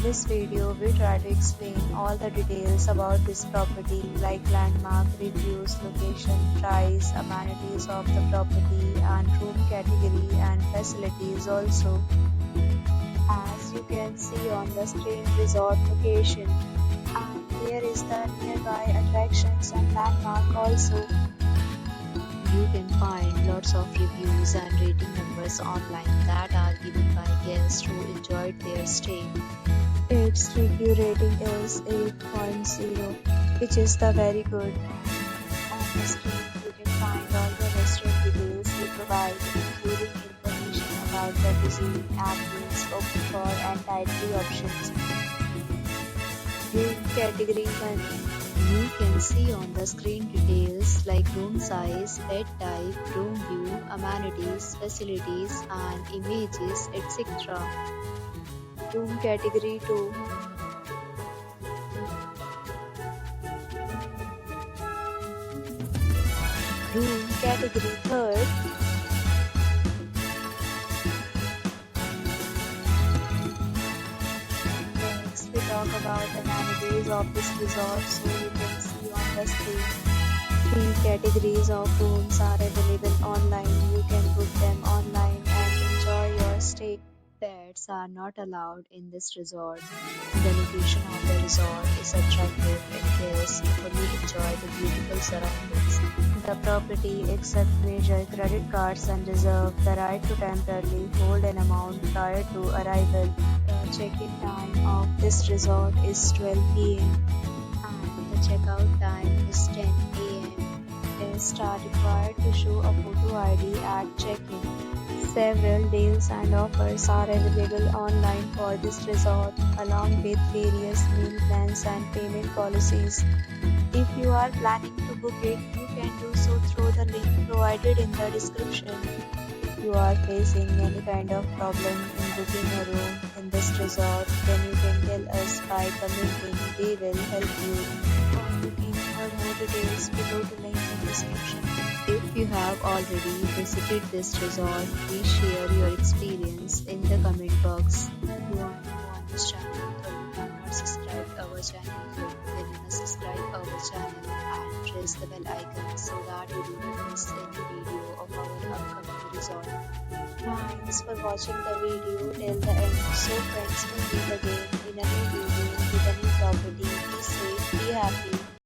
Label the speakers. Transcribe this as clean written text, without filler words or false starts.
Speaker 1: this video, we try to explain all the details about this property like landmark, reviews, location, price, amenities of the property and room category and facilities also. As you can see on the screen, resort location, and here is the nearby attractions and landmark also. You can find lots of reviews and rating numbers online that are given by guests who enjoyed their stay. Its review rating is 8.0, which is the very good. On the screen, you can find all the restaurant details we provide, including information about the cuisine, ambience, open for and dietary options. Room category 1. You can see on the screen details like room size, bed type, room view, amenities, facilities and images, etc. Room category 2. Room category 3rd. Next we talk about amenities of this resort, so you can see on the screen. 3 categories of rooms are available online. You can book them online and enjoy your stay. Pets are not allowed in this resort. The location of the resort is attractive and guests fully enjoy the beautiful surroundings. The property accepts major credit cards and reserves the right to temporarily hold an amount prior to arrival. The check-in time of this resort is 12 p.m. and the checkout time is 10 a.m. Guests are required to show a photo ID at check-in. Several deals and offers are available online for this resort, along with various meal plans and payment policies. If you are planning to book it, you can do so through the link provided in the description. If you are facing any kind of problem in booking a room in this resort, then you can tell us by commenting. We will help you. For booking or more details, below the link in the description. If you have already visited this resort, please share your experience in the comment box. If you are new on this channel or you have not subscribed our channel, then you must subscribe our channel and press the bell icon so that you do not miss any video of our upcoming resort. Thanks for watching the video till the end. So friends, will meet again in a new video with a new property. Be safe, be happy.